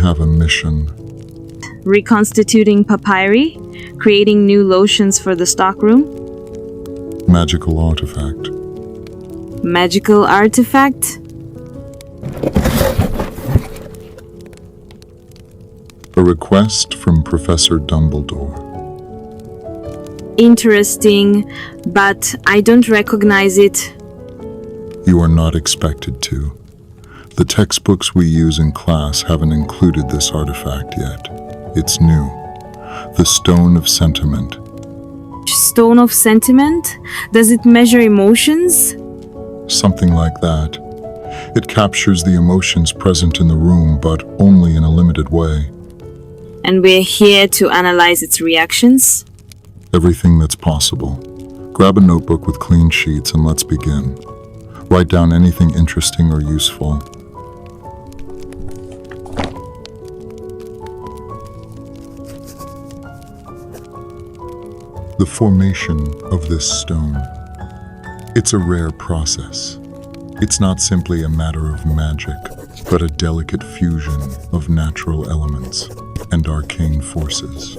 have a mission. Reconstituting papyri? Creating new lotions for the stockroom? Magical artifact. Magical artifact? A request from Professor Dumbledore. Interesting, but I don't recognize it. You are not expected to. The textbooks we use in class haven't included this artifact yet. It's new. The Stone of Sentiment. Stone of Sentiment? Does it measure emotions? Something like that. It captures the emotions present in the room, but only in a limited way. And we're here to analyze its reactions? Everything that's possible. Grab a notebook with clean sheets and let's begin. Write down anything interesting or useful. The formation of this stone. It's a rare process. It's not simply a matter of magic, but a delicate fusion of natural elements and arcane forces.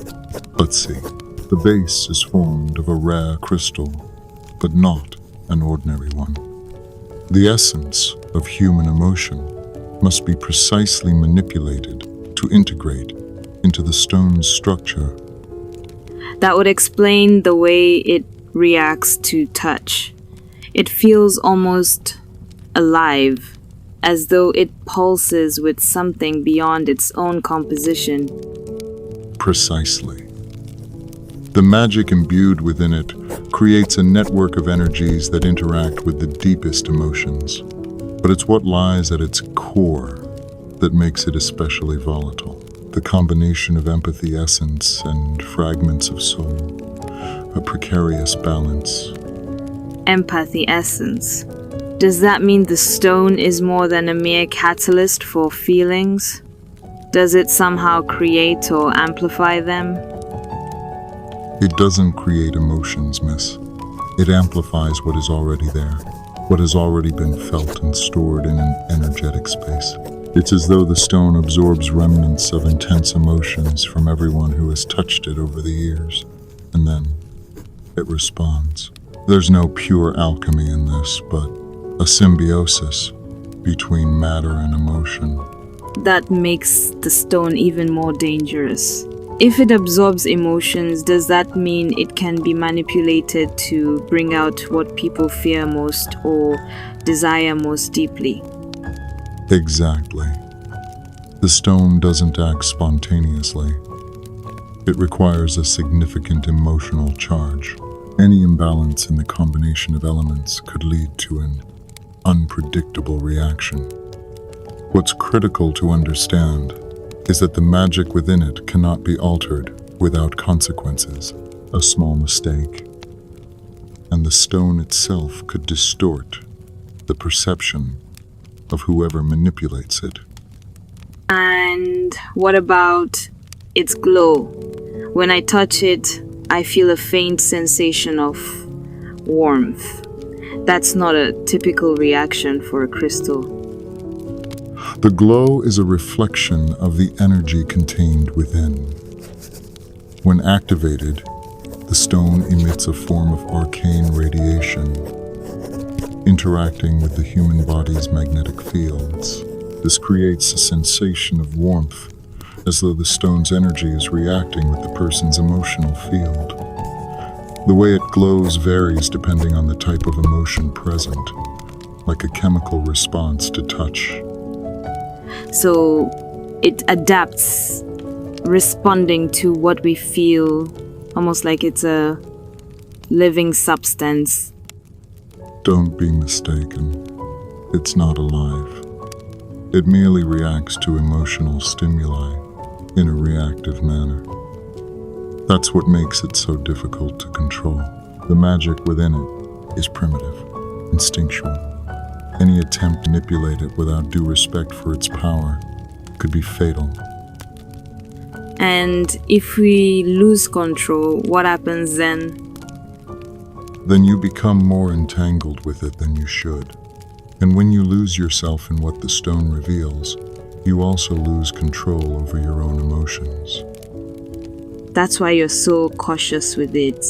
Let's see. The base is formed of a rare crystal, but not an ordinary one. The essence of human emotion must be precisely manipulated to integrate into the stone's structure. That would explain the way it reacts to touch. It feels almost alive, as though it pulses with something beyond its own composition. Precisely. The magic imbued within it creates a network of energies that interact with the deepest emotions. But it's what lies at its core that makes it especially volatile. The combination of empathy essence and fragments of soul, a precarious balance. Empathy essence. Does that mean the stone is more than a mere catalyst for feelings? Does it somehow create or amplify them? It doesn't create emotions, miss. It amplifies what is already there, what has already been felt and stored in an energetic space. It's as though the stone absorbs remnants of intense emotions from everyone who has touched it over the years, and then it responds. There's no pure alchemy in this, but a symbiosis between matter and emotion. That makes the stone even more dangerous. If it absorbs emotions, does that mean it can be manipulated to bring out what people fear most or desire most deeply? Exactly. The stone doesn't act spontaneously. It requires a significant emotional charge. Any imbalance in the combination of elements could lead to an unpredictable reaction. What's critical to understand is that the magic within it cannot be altered without consequences. A small mistake, and the stone itself could distort the perception of whoever manipulates it. And what about its glow? When I touch it, I feel a faint sensation of warmth. That's not a typical reaction for a crystal. The glow is a reflection of the energy contained within. When activated, the stone emits a form of arcane radiation, interacting with the human body's magnetic fields. This creates a sensation of warmth, as though the stone's energy is reacting with the person's emotional field. The way it glows varies depending on the type of emotion present, like a chemical response to touch. So it adapts, responding to what we feel, almost like it's a living substance. Don't be mistaken. It's not alive. It merely reacts to emotional stimuli in a reactive manner. That's what makes it so difficult to control. The magic within it is primitive, instinctual. Any attempt to manipulate it without due respect for its power could be fatal. And if we lose control, what happens then? Then you become more entangled with it than you should. And when you lose yourself in what the stone reveals, you also lose control over your own emotions. That's why you're so cautious with it.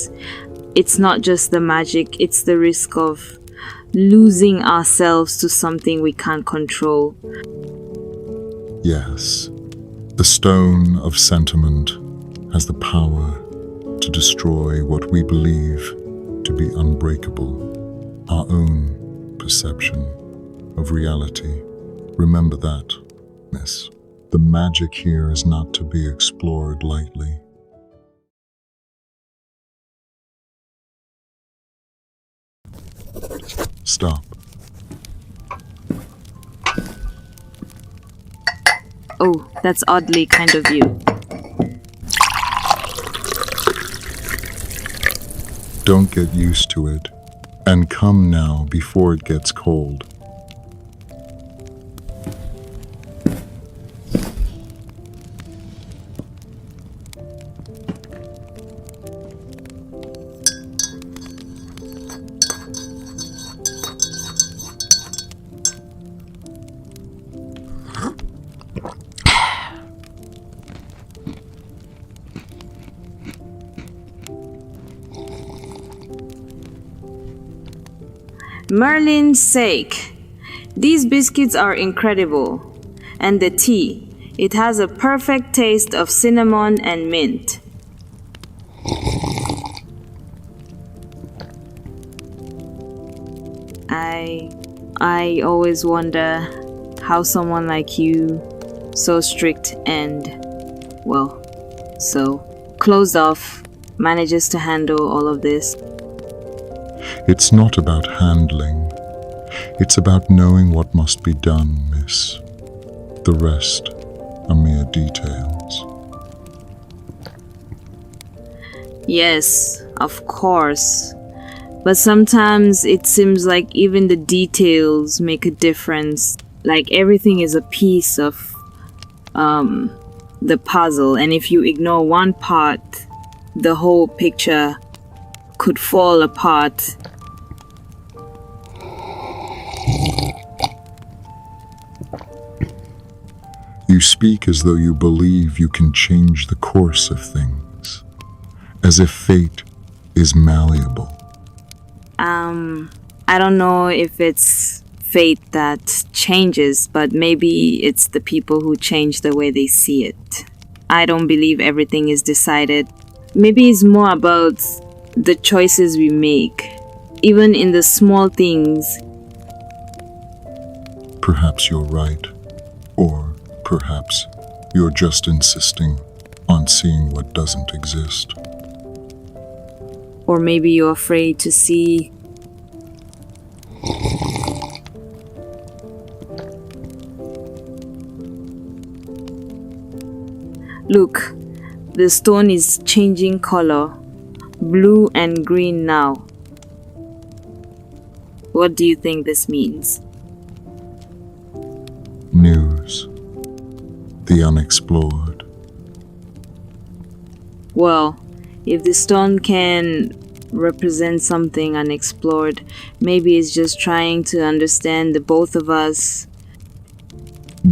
It's not just the magic, it's the risk of losing ourselves to something we can't control. Yes, the stone of sentiment has the power to destroy what we believe to be unbreakable, our own perception of reality. Remember that, miss. The magic here is not to be explored lightly. Stop. Oh, that's oddly kind of you. Don't get used to it, and come now before it gets cold. Merlin's sake, these biscuits are incredible. And the tea, it has a perfect taste of cinnamon and mint. I always wonder how someone like you, so strict and, well, so closed off, manages to handle all of this. It's not about handling. It's about knowing what must be done, miss. The rest are mere details. Yes, of course. But sometimes it seems like even the details make a difference. Like everything is a piece of the puzzle, and if you ignore one part, the whole picture could fall apart. You speak as though you believe you can change the course of things, as if fate is malleable. I don't know if it's fate that changes, but maybe it's the people who change the way they see it. I don't believe everything is decided. Maybe it's more about the choices we make, even in the small things. Perhaps you're right, or perhaps you're just insisting on seeing what doesn't exist. Or maybe you're afraid to see. Look, the stone is changing color, blue and green now. What do you think this means? News. The unexplored. Well, if the stone can represent something unexplored, maybe it's just trying to understand the both of us.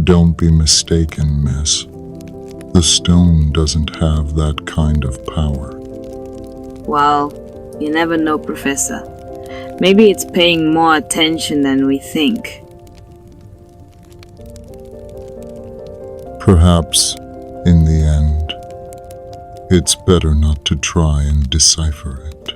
Don't be mistaken, miss. The stone doesn't have that kind of power. Well, you never know, Professor. Maybe it's paying more attention than we think. Perhaps, in the end, it's better not to try and decipher it.